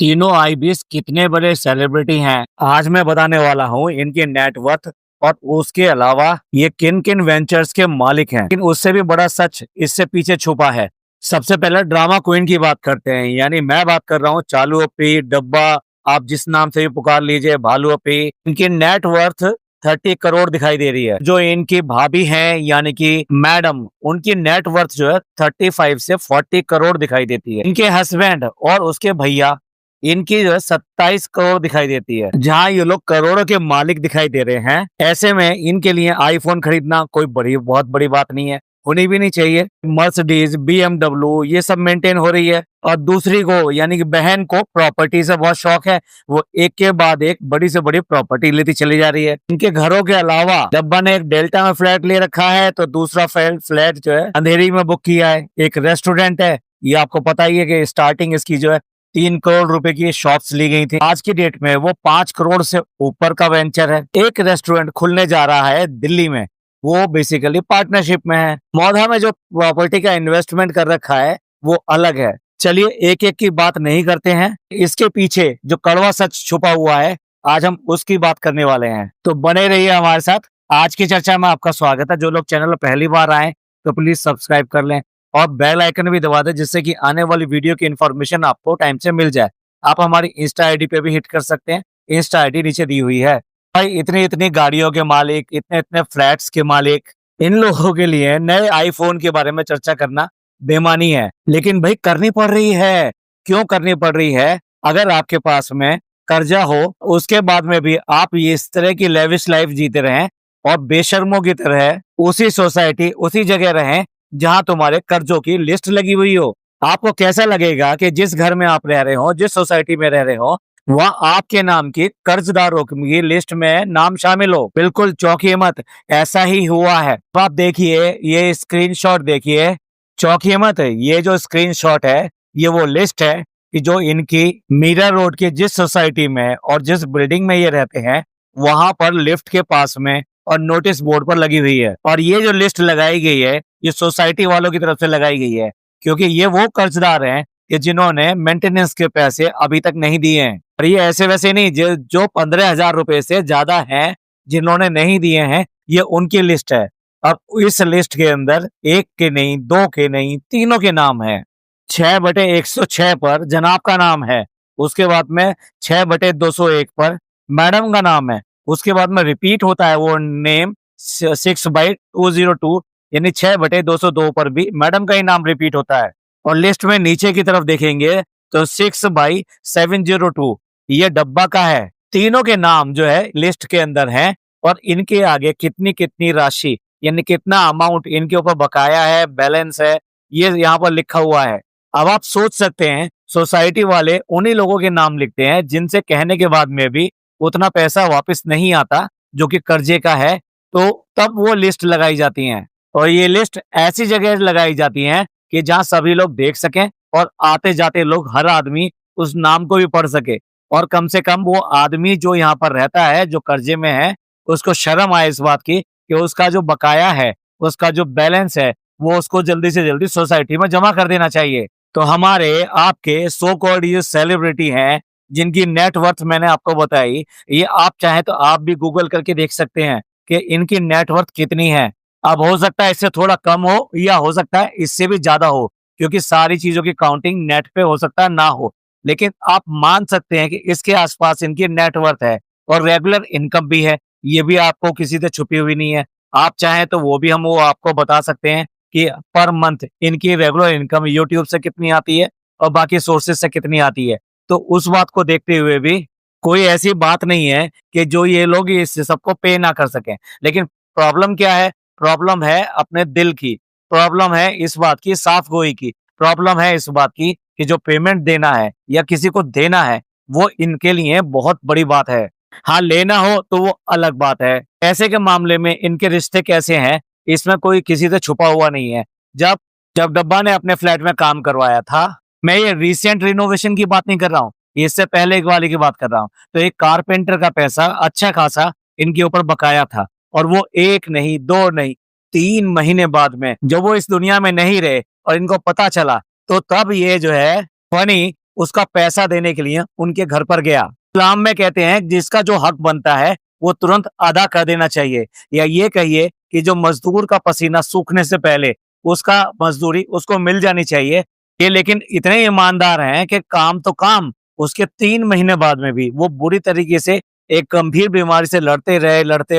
तीनों आईबीएस कितने बड़े सेलिब्रिटी हैं आज मैं बताने वाला हूँ इनकी नेटवर्थ और उसके अलावा ये किन किन वेंचर्स के मालिक हैं। लेकिन उससे भी बड़ा सच इससे पीछे छुपा है। सबसे पहले ड्रामा क्वीन की बात करते हैं, यानी मैं बात कर रहा हूँ चालू अपी, डब्बा, आप जिस नाम से भी पुकार लीजिए, भालू अपी। इनकी नेटवर्थ 30 करोड़ दिखाई दे रही है। जो इनकी भाभी हैं यानी कि मैडम, उनकी नेटवर्थ जो है 35 से 40 करोड़ दिखाई देती है। इनके हस्बैंड और उसके भैया, इनकी जो है 27 करोड़ दिखाई देती है। जहाँ ये लोग करोड़ों के मालिक दिखाई दे रहे हैं, ऐसे में इनके लिए आईफोन खरीदना कोई बहुत बड़ी बात नहीं है, होनी भी नहीं चाहिए। मर्सिडीज, बीएमडब्ल्यू ये सब मेंटेन हो रही है। और दूसरी को यानी कि बहन को प्रॉपर्टी से बहुत शौक है, वो एक के बाद एक बड़ी से बड़ी प्रॉपर्टी लेती चली जा रही है। इनके घरों के अलावा डब्बा ने एक डेल्टा में फ्लैट ले रखा है, तो दूसरा फ्लैट जो है अंधेरी में बुक किया है। एक रेस्टोरेंट है, ये आपको पता ही है कि स्टार्टिंग इसकी जो है 3 करोड़ रुपए की शॉप्स ली गई थी। आज की डेट में वो 5 करोड़ से ऊपर का वेंचर है। एक रेस्टोरेंट खुलने जा रहा है दिल्ली में, वो बेसिकली पार्टनरशिप में है। मौधा में जो प्रॉपर्टी का इन्वेस्टमेंट कर रखा है वो अलग है। चलिए एक एक की बात नहीं करते हैं, इसके पीछे जो कड़वा सच छुपा हुआ है आज हम उसकी बात करने वाले हैं। तो बने रहिए हमारे साथ। आज की चर्चा में आपका स्वागत है। जो लोग चैनल पर पहली बार आए तो प्लीज सब्सक्राइब कर लें और बेल आइकन भी दबा दें, जिससे कि आने वाली वीडियो की इन्फॉर्मेशन आपको टाइम से मिल जाए। आप हमारी इंस्टा आईडी पे भी हिट कर सकते हैं, इंस्टा आईडी नीचे दी हुई है। भाई इतनी इतनी गाड़ियों के मालिक, इतने इतने फ्लैट्स के मालिक, इन लोगों के लिए नए आईफोन के बारे में चर्चा करना बेमानी है, लेकिन भाई करनी पड़ रही है। क्यों करनी पड़ रही है? अगर आपके पास में कर्जा हो, उसके बाद में भी आप ये इस तरह की लेविश लाइफ जीते रहें और बेशर्मों की तरह उसी सोसाइटी, उसी जगह रहें जहां तुम्हारे कर्जों की लिस्ट लगी हुई हो, आपको कैसा लगेगा कि जिस घर में आप रह रहे हो, जिस सोसाइटी में रह रहे हो, वहाँ आपके नाम की कर्जदारों की लिस्ट में नाम शामिल हो? बिल्कुल चौंकिए मत, ऐसा ही हुआ है। अब आप देखिए, ये स्क्रीनशॉट देखिए, चौंकिए मत। ये जो स्क्रीनशॉट है, ये वो लिस्ट है कि जो इनकी मीरा रोड की जिस सोसाइटी में और जिस बिल्डिंग में ये रहते हैं, वहां पर लिफ्ट के पास में और नोटिस बोर्ड पर लगी हुई है। और ये जो लिस्ट लगाई गई है, ये सोसाइटी वालों की तरफ से लगाई गई है, क्योंकि ये वो कर्जदार हैं कि जिन्होंने मेंटेनेंस के पैसे अभी तक नहीं दिए हैं। और ये ऐसे वैसे नहीं, जो 15,000 रुपए से ज्यादा हैं जिन्होंने नहीं दिए हैं, ये उनकी लिस्ट है। अब इस लिस्ट के अंदर एक के नहीं, दो के नहीं, तीनों के नाम है। 6/106 पर जनाब का नाम है, उसके बाद में 6/201 पर मैडम का नाम है, उसके बाद में रिपीट होता है वो नेम 6/202 यानी 6/202 पर भी मैडम का ही नाम रिपीट होता है। और लिस्ट में नीचे की तरफ देखेंगे तो 6/702 ये डब्बा का है। तीनों के नाम जो है लिस्ट के अंदर है, और इनके आगे कितनी कितनी राशि यानी कितना अमाउंट इनके ऊपर बकाया है, बैलेंस है, ये यहाँ पर लिखा हुआ है। अब आप सोच सकते हैं, सोसाइटी वाले उन्हीं लोगों के नाम लिखते हैं जिनसे कहने के बाद में भी उतना पैसा वापस नहीं आता जो कि कर्जे का है, तो तब वो लिस्ट लगाई जाती है। और ये लिस्ट ऐसी जगह लगाई जाती है कि जहां सभी लोग देख सकें और आते जाते लोग, हर आदमी उस नाम को भी पढ़ सके, और कम से कम वो आदमी जो यहाँ पर रहता है, जो कर्जे में है, उसको शर्म आए इस बात की कि उसका जो बकाया है, उसका जो बैलेंस है, वो उसको जल्दी से जल्दी सोसाइटी में जमा कर देना चाहिए। तो हमारे आपके सो कॉल्ड ये सेलिब्रिटी हैं जिनकी नेटवर्थ मैंने आपको बताई, ये आप चाहे तो आप भी गूगल करके देख सकते हैं कि इनकी नेटवर्थ कितनी है। अब हो सकता है इससे थोड़ा कम हो, या हो सकता है इससे भी ज्यादा हो, क्योंकि सारी चीजों की काउंटिंग नेट पे हो सकता है ना हो, लेकिन आप मान सकते हैं कि इसके आसपास इनकी नेटवर्थ है। और रेगुलर इनकम भी है, ये भी आपको किसी से छुपी हुई नहीं है। आप चाहें तो वो आपको बता सकते हैं कि पर मंथ इनकी रेगुलर इनकम यूट्यूब से कितनी आती है और बाकी सोर्सेज से कितनी आती है। तो उस बात को देखते हुए भी कोई ऐसी बात नहीं है कि जो ये लोग इस सबको पे ना कर सकें। लेकिन प्रॉब्लम क्या है? प्रॉब्लम है अपने दिल की, प्रॉब्लम है इस बात की साफ गोई की, प्रॉब्लम है इस बात की कि जो पेमेंट देना है या किसी को देना है, वो इनके लिए बहुत बड़ी बात है। हाँ, लेना हो तो वो अलग बात है। पैसे के मामले में इनके रिश्ते कैसे हैं, इसमें कोई किसी से छुपा हुआ नहीं है। जब जब डब्बा ने अपने फ्लैट में काम करवाया था, मैं ये रिसेंट रिनोवेशन की बात नहीं कर रहा हूँ, इससे पहले एक वाले की बात कर रहा हूँ, तो एक कारपेंटर का पैसा अच्छा खासा इनके ऊपर बकाया था। और वो एक नहीं, दो नहीं, 3 महीने बाद में जब वो इस दुनिया में नहीं रहे और इनको पता चला, तो तब ये जो है फनी उसका पैसा देने के लिए उनके घर पर गया। इस्लाम में कहते हैं जिसका जो हक बनता है वो तुरंत अदा कर देना चाहिए, या ये कहिए कि जो मजदूर का पसीना सूखने से पहले उसका मजदूरी उसको मिल जानी चाहिए। ये लेकिन इतने ईमानदार हैं कि काम तो काम, उसके 3 महीने बाद में भी वो बुरी तरीके से एक गंभीर बीमारी से लड़ते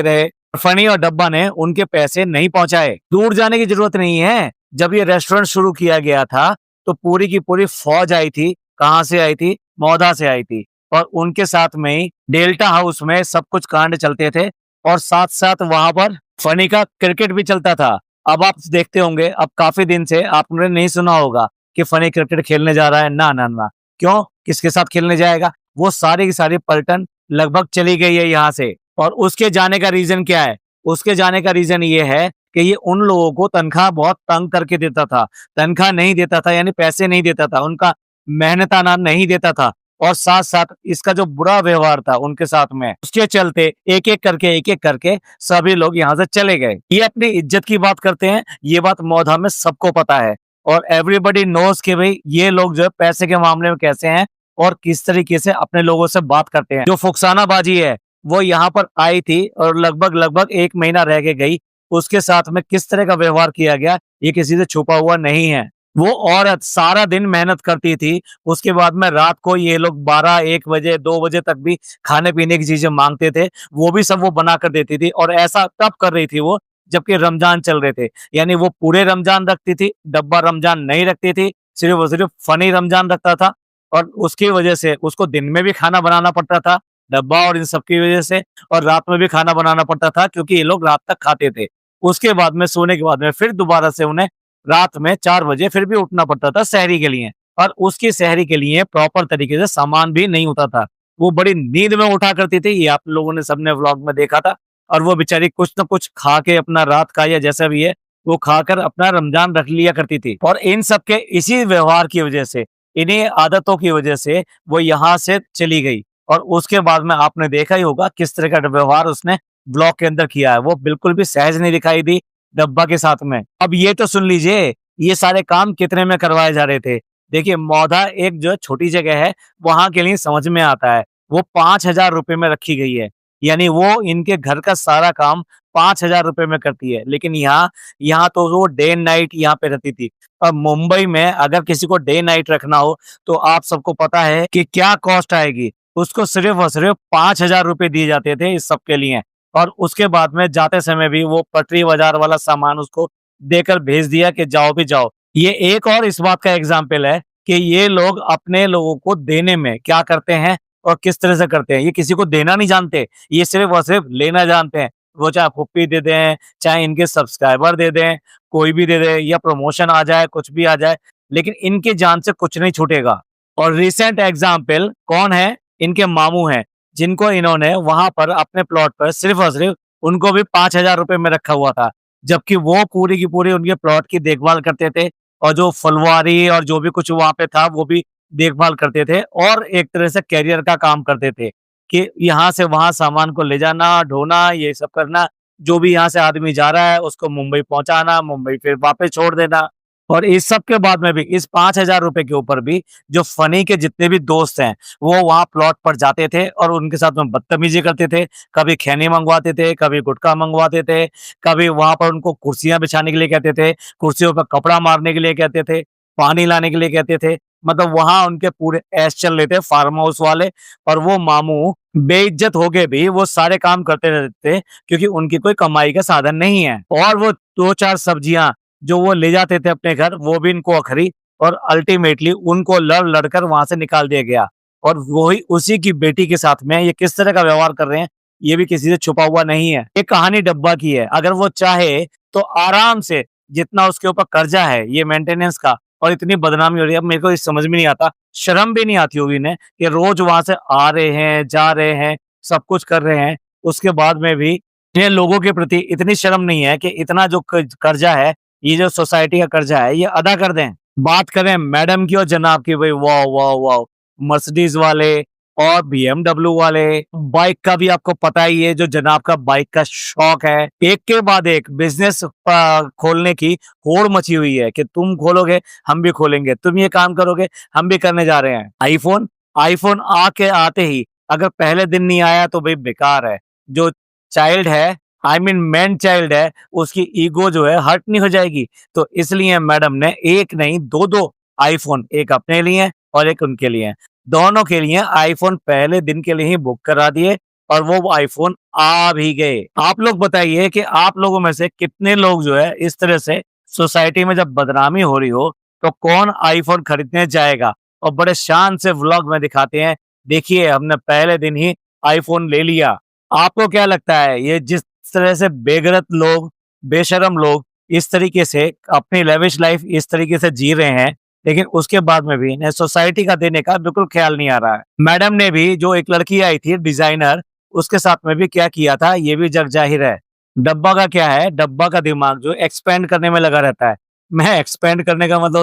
रहे। फनी और डब्बा ने उनके पैसे नहीं पहुंचाए। दूर जाने की जरूरत नहीं है। जब ये रेस्टोरेंट शुरू किया गया था तो पूरी की पूरी फौज आई थी। कहाँ से आई थी? मौधा से आई थी। और उनके साथ में ही डेल्टा हाउस में सब कुछ कांड चलते थे और साथ साथ वहां पर फनी का क्रिकेट भी चलता था। अब आप देखते होंगे, अब काफी दिन से आपने नहीं सुना होगा कि फनी क्रिकेट खेलने जा रहा है। ना ना ना, क्यों? किसके साथ खेलने जाएगा? वो सारी की सारी पलटन लगभग चली गई है यहाँ से। और उसके जाने का रीजन क्या है? उसके जाने का रीजन ये है कि ये उन लोगों को तनख्वाह बहुत तंग करके देता था। तनख्वाह नहीं देता था यानी पैसे नहीं देता था, उनका मेहनताना नहीं देता था, और साथ साथ इसका जो बुरा व्यवहार था उनके साथ में, उसके चलते एक एक करके सभी लोग यहाँ से चले गए। ये अपनी इज्जत की बात करते हैं, ये बात मौधा में सबको पता है। और एवरीबडी नोज कि भाई ये लोग जो है पैसे के मामले में कैसे हैं और किस तरीके से अपने लोगों से बात करते हैं। जो फुकसाना बाजी है वो यहाँ पर आई थी और लगभग लगभग 1 महीना रह के गई। उसके साथ में किस तरह का व्यवहार किया गया ये किसी से छुपा हुआ नहीं है। वो औरत सारा दिन मेहनत करती थी, उसके बाद में रात को ये लोग 12-1 बजे 2 बजे तक भी खाने पीने की चीजें मांगते थे, वो भी सब वो बना कर देती थी। और ऐसा तब कर रही थी वो जबकि रमजान चल रहे थे, यानी वो पूरे रमजान रखती थी, डब्बा रमजान नहीं रखती थी, सिर्फ और सिर्फ फनी रमजान रखता था। और उसकी वजह से उसको दिन में भी खाना बनाना पड़ता था, डब्बा और इन सब की वजह से, और रात में भी खाना बनाना पड़ता था क्योंकि ये लोग रात तक खाते थे। उसके बाद में सोने के बाद में फिर दोबारा से उन्हें रात में 4 बजे फिर भी उठना पड़ता था सहरी के लिए, और उसकी सहरी के लिए प्रॉपर तरीके से सामान भी नहीं होता था। वो बड़ी नींद में उठा करती थी, ये आप लोगों ने सबने व्लॉग में देखा था। और वो बेचारी कुछ न कुछ खा के अपना रात का या जैसा भी है वो खाकर अपना रमजान रख लिया करती थी। और इन सब के इसी व्यवहार की वजह से, इन्हीं आदतों की वजह से वो यहाँ से चली गई। और उसके बाद में आपने देखा ही होगा किस तरह का व्यवहार उसने ब्लॉग के अंदर किया है। वो बिल्कुल भी सहज नहीं दिखाई दी डब्बा के साथ में। अब ये तो सुन लीजिए ये सारे काम कितने में करवाए जा रहे थे। देखिए मौधा एक जो छोटी जगह है वहां के लिए समझ में आता है, वो 5,000 रुपए में रखी गई है, यानी वो इनके घर का सारा काम 5,000 रुपए में करती है। लेकिन यहाँ यहाँ तो वो डे एंड नाइट यहाँ पे रहती थी। अब मुंबई में अगर किसी को डे नाइट रखना हो तो आप सबको पता है कि क्या कॉस्ट आएगी। उसको सिर्फ और सिर्फ 5,000 रुपए दिए जाते थे इस सब के लिए। और उसके बाद में जाते समय भी वो पटरी बाजार वाला सामान उसको देकर भेज दिया कि जाओ भी जाओ। ये एक और इस बात का एग्जाम्पल है कि ये लोग अपने लोगों को देने में क्या करते हैं और किस तरह से करते हैं। ये किसी को देना नहीं जानते, ये सिर्फ और सिर्फ लेना जानते हैं। वो चाहे फुप्पी दे दें, चाहे इनके सब्सक्राइबर दे दें, कोई भी दे दे, या प्रमोशन आ जाए, कुछ भी आ जाए, लेकिन इनकी जान से कुछ नहीं छूटेगा। और रिसेंट एग्जाम्पल कौन है? इनके मामू हैं, जिनको इन्होंने वहां पर अपने प्लॉट पर सिर्फ और सिर्फ उनको भी 5,000 रुपए में रखा हुआ था, जबकि वो पूरी की पूरी उनके प्लॉट की देखभाल करते थे और जो फुलवारी और जो भी कुछ वहां पे था वो भी देखभाल करते थे, और एक तरह से कैरियर का काम करते थे कि यहाँ से वहां सामान को ले जाना, ढोना, ये सब करना। जो भी यहाँ से आदमी जा रहा है उसको मुंबई पहुंचाना, मुंबई फिर वापस छोड़ देना। और इस सब के बाद में भी इस 5,000 रुपए के ऊपर भी जो फनी के जितने भी दोस्त हैं वो वहां प्लॉट पर जाते थे और उनके साथ में बदतमीजी करते थे। कभी खैनी मंगवाते थे, कभी गुटखा मंगवाते थे, कभी वहां पर उनको कुर्सियां बिछाने के लिए कहते थे, कुर्सियों पर कपड़ा मारने के लिए कहते थे, पानी लाने के लिए कहते थे। मतलब वहां उनके पूरे ऐश चल रहे थे फार्म हाउस वाले। और वो मामू बेइज्जत होके भी वो सारे काम करते रहते थे क्योंकि उनकी कोई कमाई का साधन नहीं है। और वो 2-4 सब्जियां जो वो ले जाते थे अपने घर वो भी इनको अखरी, और अल्टीमेटली उनको लड़ लड़कर वहां से निकाल दिया गया। और वही उसी की बेटी के साथ में ये किस तरह का व्यवहार कर रहे हैं ये भी किसी से छुपा हुआ नहीं है। ये कहानी डब्बा की है। अगर वो चाहे तो आराम से जितना उसके ऊपर कर्जा है ये मेंटेनेंस का, और इतनी बदनामी हो रही है, अब मेरे को इस समझ में नहीं आता, शर्म भी नहीं आती होगी इन्हें कि रोज वहां से आ रहे हैं, जा रहे हैं, सब कुछ कर रहे हैं, उसके बाद में भी इन्हें लोगों के प्रति इतनी शर्म नहीं है कि इतना जो कर्जा है, ये जो सोसाइटी का कर्जा है ये अदा कर दें। बात करें मैडम की और जनाब की, भाई वाह वाह वाह, मर्सिडीज वाले, और BMW वाले। बाइक का भी आपको पता ही है, जो जनाब का बाइक का शौक है, एक के बाद एक बिजनेस खोलने की होड़ मची हुई है कि तुम खोलोगे हम भी खोलेंगे, तुम ये काम करोगे हम भी करने जा रहे हैं। आईफोन आईफोन आके आते ही अगर पहले दिन नहीं आया तो भाई बेकार है। जो चाइल्ड है, आई मीन मैन चाइल्ड है, उसकी ईगो जो है हर्ट नहीं हो जाएगी। तो इसलिए मैडम ने एक नहीं दो दो आईफोन, एक अपने लिए और एक उनके लिए, दोनों के लिए आईफोन पहले दिन के लिए ही बुक करा दिए और वो आईफोन आ भी गए। आप लोग बताइए कि आप लोगों में से कितने लोग जो है इस तरह से सोसाइटी में जब बदनामी हो रही हो तो कौन आईफोन खरीदने जाएगा और बड़े शान से व्लॉग में दिखाते हैं, देखिए हमने पहले दिन ही आईफोन ले लिया। आपको क्या लगता है ये जिस तरह से बेगरत लोग, बेशरम लोग इस तरीके से अपनी लेविश लाइफ इस तरीके से जी रहे हैं, लेकिन उसके बाद में भी इन्हें सोसाइटी का देने का बिल्कुल ख्याल नहीं आ रहा है। मैडम ने भी जो एक लड़की आई थी डिजाइनर, उसके साथ में भी क्या किया था ये भी जग जाहिर है। डब्बा का क्या है, डब्बा का दिमाग जो एक्सपेंड करने में लगा रहता है। मैं एक्सपेंड करने का मतलब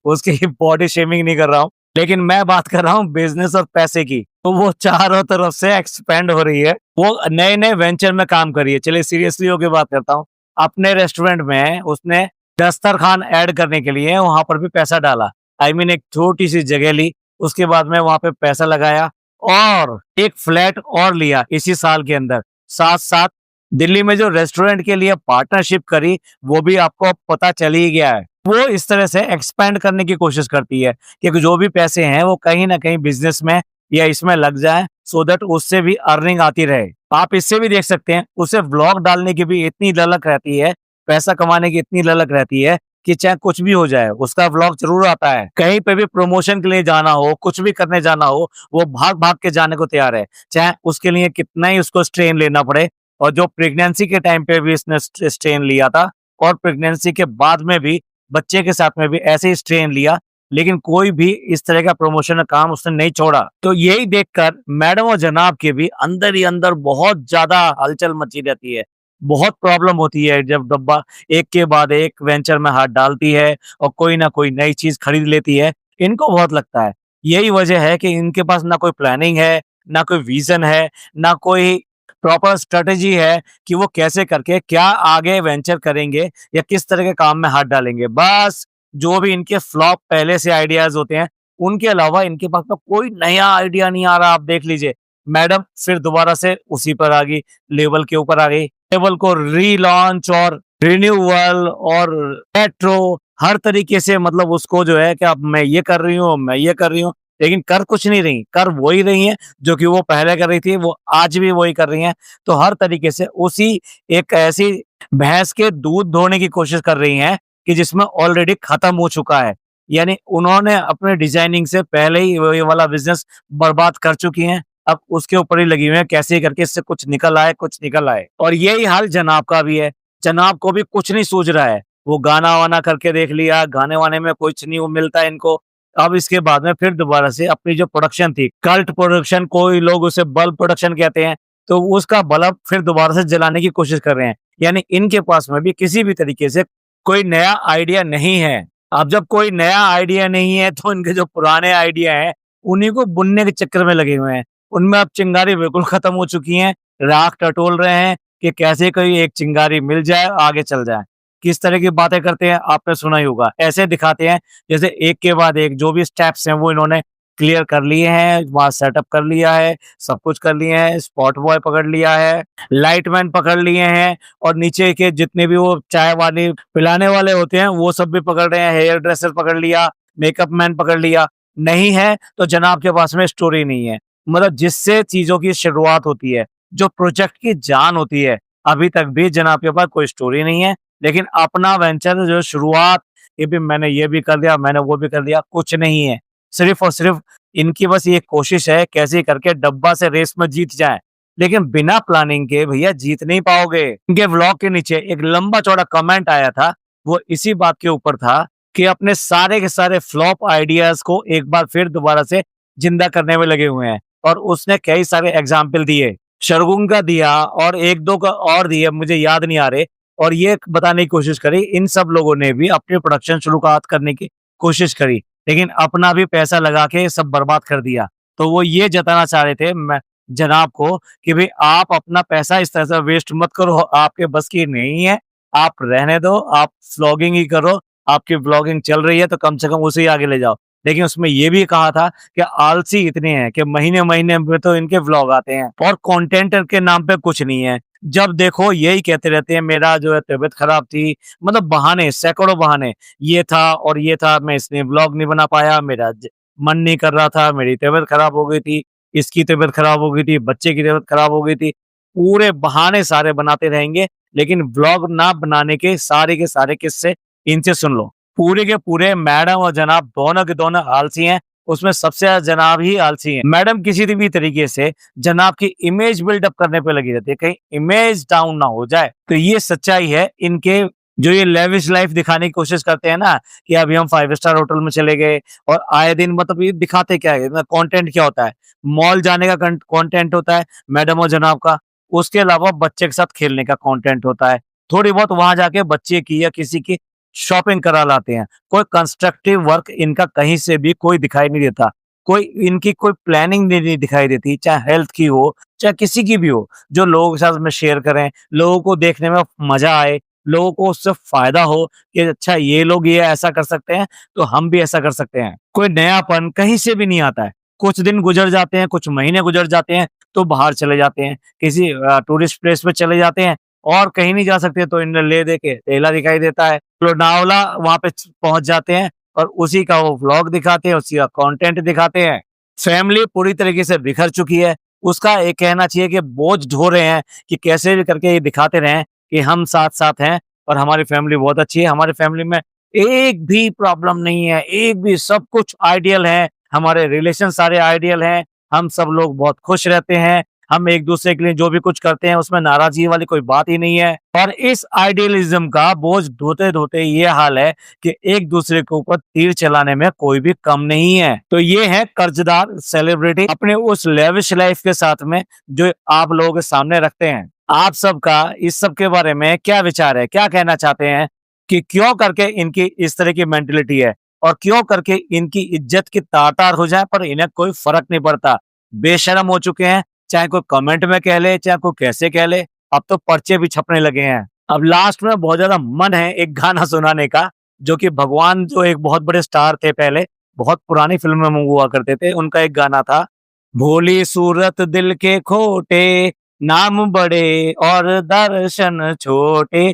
उसकी बॉडी शेमिंग नहीं कर रहा हूँ, लेकिन मैं बात कर रहा हूँ बिजनेस और पैसे की। तो वो चारों तरफ से एक्सपेंड हो रही है, वो नए नए वेंचर में काम कर रही है। चलिए सीरियसली होकर बात करता हूँ, अपने रेस्टोरेंट में उसने दस्तरखान ऐड करने के लिए वहां पर भी पैसा डाला। आई मीन एक छोटी सी जगह ली, उसके बाद में वहां पे पैसा लगाया और एक फ्लैट और लिया इसी साल के अंदर। साथ साथ दिल्ली में जो रेस्टोरेंट के लिए पार्टनरशिप करी, वो भी आपको पता चल ही गया है। वो इस तरह से एक्सपेंड करने की कोशिश करती है कि जो भी पैसे हैं वो कहीं ना कहीं बिजनेस में या इसमें लग जाए, सो दैट उससे भी अर्निंग आती रहे। आप इससे भी देख सकते हैं, उसे व्लॉग डालने की भी इतनी ललक रहती है, पैसा कमाने की इतनी ललक रहती है कि चाहे कुछ भी हो जाए उसका व्लॉग जरूर आता है। कहीं पे भी प्रमोशन के लिए जाना हो, कुछ भी करने जाना हो, वो भाग भाग के जाने को तैयार है, चाहे उसके लिए कितना ही उसको स्ट्रेन लेना पड़े। और जो प्रेगनेंसी के टाइम पे भी इसने स्ट्रेन लिया था और प्रेगनेंसी के बाद में भी बच्चे के साथ में भी ऐसे ही स्ट्रेन लिया, लेकिन कोई भी इस तरह का प्रमोशन का काम उसने नहीं छोड़ा। तो यही देखकर मैडम और जनाब के भी अंदर ही अंदर बहुत ज्यादा हलचल मची रहती है। बहुत प्रॉब्लम होती है जब डब्बा एक के बाद एक वेंचर में हाथ डालती है और कोई ना कोई नई चीज खरीद लेती है। इनको बहुत लगता है, यही वजह है कि इनके पास ना कोई प्लानिंग है, ना कोई विजन है, ना कोई प्रॉपर स्ट्रेटेजी है कि वो कैसे करके क्या आगे वेंचर करेंगे या किस तरह के काम में हाथ डालेंगे। बस जो भी इनके फ्लॉप पहले से आइडियाज होते हैं, उनके अलावा इनके पास में कोई नया आइडिया नहीं आ रहा। आप देख लीजिए, मैडम फिर दोबारा से उसी पर आ गई, लेवल के ऊपर आ गई, लेवल को रीलॉन्च और रिन्यूअल और रेट्रो हर तरीके से, मतलब उसको जो है कि अब मैं ये कर रही हूँ, मैं ये कर रही हूँ, लेकिन कर कुछ नहीं रही, कर वही रही है जो कि वो पहले कर रही थी, वो आज भी वही कर रही हैं। तो हर तरीके से उसी एक ऐसी भैंस के दूध धोने की कोशिश कर रही हैं कि जिसमें ऑलरेडी खत्म हो चुका है। यानी उन्होंने अपने डिजाइनिंग से पहले ही वो ये वाला बिजनेस बर्बाद कर चुकी हैं। अब उसके ऊपर ही लगी हुई है कैसे करके इससे कुछ निकल आए, कुछ निकल आए। और यही हाल जनाब का भी है। जनाब को भी कुछ नहीं सूझ रहा है। वो गाना वाना करके देख लिया, गाने वाने में कुछ नहीं वो मिलता है इनको। अब इसके बाद में फिर दोबारा से अपनी जो प्रोडक्शन थी, कल्ट प्रोडक्शन, कोई लोग उसे बल्ब प्रोडक्शन कहते हैं, तो उसका बल्ब फिर दोबारा से जलाने की कोशिश कर रहे हैं। यानी इनके पास में भी किसी भी तरीके से कोई नया आइडिया नहीं है। अब जब कोई नया आइडिया नहीं है तो इनके जो पुराने आइडिया हैं उन्हीं को बुनने के चक्कर में लगे हुए हैं। उनमें अब चिंगारी बिल्कुल खत्म हो चुकी है। राख टटोल रहे हैं कि कैसे कोई एक चिंगारी मिल जाए, आगे चल जाए। किस तरह की बातें करते हैं आपने सुना ही होगा। ऐसे दिखाते हैं जैसे एक के बाद एक जो भी स्टेप्स हैं वो इन्होंने क्लियर कर लिए हैं, वहां सेटअप कर लिया है, सब कुछ कर लिए हैं, स्पॉट बॉय पकड़ लिया है, लाइटमैन पकड़ लिए हैं, और नीचे के जितने भी वो चाय वाले पिलाने वाले होते हैं वो सब भी पकड़ रहे हैं, हेयर ड्रेसर पकड़ लिया, मेकअप मैन पकड़ लिया। नहीं है तो जनाब के पास में स्टोरी नहीं है। मतलब जिससे चीजों की शुरुआत होती है, जो प्रोजेक्ट की जान होती है, अभी तक भी जनाब के पास कोई स्टोरी नहीं है। लेकिन अपना वेंचर जो शुरुआत, ये भी मैंने ये भी कर दिया, मैंने वो भी कर दिया, कुछ नहीं है। सिर्फ और सिर्फ इनकी बस ये कोशिश है कैसे करके डब्बा से रेस में जीत जाए, लेकिन बिना प्लानिंग के भैया जीत नहीं पाओगे। इनके व्लॉग के नीचे एक लंबा चौड़ा कमेंट आया था, वो इसी बात के ऊपर था कि अपने सारे के सारे फ्लॉप आइडियाज को एक बार फिर दोबारा से जिंदा करने में लगे हुए हैं। और उसने कई सारे एग्जाम्पल दिए, शरगुन का दिया और एक दो का और दिए, मुझे याद नहीं आ रहे। और ये बताने की कोशिश करी इन सब लोगों ने भी अपनी प्रोडक्शन शुरुआत करने की कोशिश करी, लेकिन अपना भी पैसा लगा के सब बर्बाद कर दिया। तो वो ये जताना चाह रहे थे मैं जनाब को कि भाई आप अपना पैसा इस तरह से वेस्ट मत करो, आपके बस की नहीं है, आप रहने दो, आप व्लॉगिंग ही करो, आपकी व्लॉगिंग चल रही है तो कम से कम उसे ही आगे ले जाओ। लेकिन उसमें ये भी कहा था कि आलसी इतने हैं कि महीने-महीने में तो इनके व्लॉग आते हैं और कंटेंट के नाम पे कुछ नहीं है। जब देखो यही कहते रहते हैं मेरा जो है तबीयत खराब थी, मतलब बहाने, सैकड़ों बहाने, ये था और ये था, मैं इसलिए व्लॉग नहीं बना पाया, मेरा मन नहीं कर रहा था, मेरी तबीयत खराब हो गई थी, इसकी तबीयत खराब हो गई थी, बच्चे की तबीयत खराब हो गई थी। पूरे बहाने सारे बनाते रहेंगे, लेकिन व्लॉग ना बनाने के सारे किस्से इनसे सुन लो। पूरे के पूरे मैडम और जनाब दोनों के दोनों आलसी हैं, उसमें सबसे ज़्यादा जनाब ही आलसी हैं। मैडम किसी भी तरीके से जनाब की इमेज बिल्डअप करने पे लगी रहती है, कहीं इमेज डाउन ना हो जाए। तो ये सच्चाई है इनके, जो ये लेविश लाइफ दिखाने की कोशिश करते हैं ना कि अभी हम 5 स्टार होटल में चले गए और आए दिन मतलब ये दिखाते क्या है, कंटेंट क्या होता है? मॉल जाने का कंटेंट होता है मैडम और जनाब का, उसके अलावा बच्चे के साथ खेलने का कंटेंट होता है। थोड़ी बहुत वहाँ जाके बच्चे की या किसी की शॉपिंग करा लाते हैं। कोई कंस्ट्रक्टिव वर्क इनका कहीं से भी कोई दिखाई नहीं देता। कोई इनकी कोई प्लानिंग नहीं दिखाई देती, चाहे हेल्थ की हो, चाहे किसी की भी हो, जो लोगों के साथ में शेयर करें, लोगों को देखने में मज़ा आए, लोगों को उससे फ़ायदा हो कि अच्छा ये लोग ये ऐसा कर सकते हैं, तो हम भी ऐसा कर सकते हैं। कोई नयापन कहीं से भी नहीं आता है। कुछ दिन गुज़र जाते हैं, कुछ महीने गुज़र जाते हैं, तो बाहर चले जाते हैं, किसी टूरिस्ट प्लेस पे चले जाते हैं और कहीं नहीं जा सकते तो इन्हें ले दे के टेला दिखाई देता है। लोनावला वहाँ पे पहुँच जाते हैं और उसी का वो व्लॉग दिखाते हैं, उसी का कंटेंट दिखाते हैं। फैमिली पूरी तरीके से बिखर चुकी है। उसका ये कहना चाहिए कि बोझ ढो रहे हैं कि कैसे भी करके ये दिखाते रहें कि हम साथ-साथ हैं और हमारी फैमिली बहुत अच्छी है। हमारी फैमिली में एक भी प्रॉब्लम नहीं है, एक भी, सब कुछ आइडियल है। हमारे रिलेशन सारे आइडियल हैं। हम सब लोग बहुत खुश रहते हैं। हम एक-दूसरे के लिए जो भी कुछ करते हैं उसमें नाराज़गी वाली कोई बात ही नहीं है। और इस आइडियलिज़्म का बोझ ढोते-ढोते ये हाल है कि एक-दूसरे के ऊपर तीर चलाने में कोई भी कम नहीं है। तो ये है कर्ज़दार सेलिब्रिटी अपने उस लेविश लाइफ़ के साथ में जो आप लोगों के सामने रखते हैं। आप सबका इस सब के बारे में क्या विचार है? क्या कहना चाहते हैं कि क्यों करके इनकी इस तरह की मेंटालिटी है और क्यों करके इनकी इज़्ज़त की तार-तार हो जाए पर इन्हें कोई फ़र्क नहीं पड़ता। बेशर्म हो चुके हैं, चाहे कोई कमेंट में कह ले, चाहे कोई कैसे कह ले, अब तो पर्चे भी छपने लगे हैं। अब लास्ट में बहुत ज़्यादा मन है एक गाना सुनाने का, जो कि भगवान जो एक बहुत बड़े स्टार थे पहले, बहुत पुरानी फ़िल्मों में हुआ करते थे, उनका एक गाना था, भोली सूरत दिल के खोटे, नाम बड़े और दर्शन छोटे।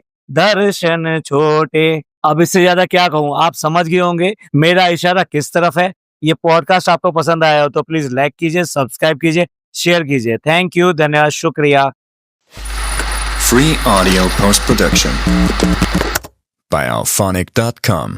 अब इससे ज़्यादा क्या कहूँ, आप समझ गए होंगे मेरा इशारा किस तरफ है। ये पॉडकास्ट आपको पसंद आया हो तो प्लीज़ लाइक कीजिए, सब्सक्राइब कीजिए, शेयर कीजिए। थैंक यू, धन्यवाद, शुक्रिया। Free audio post production by alphonic.com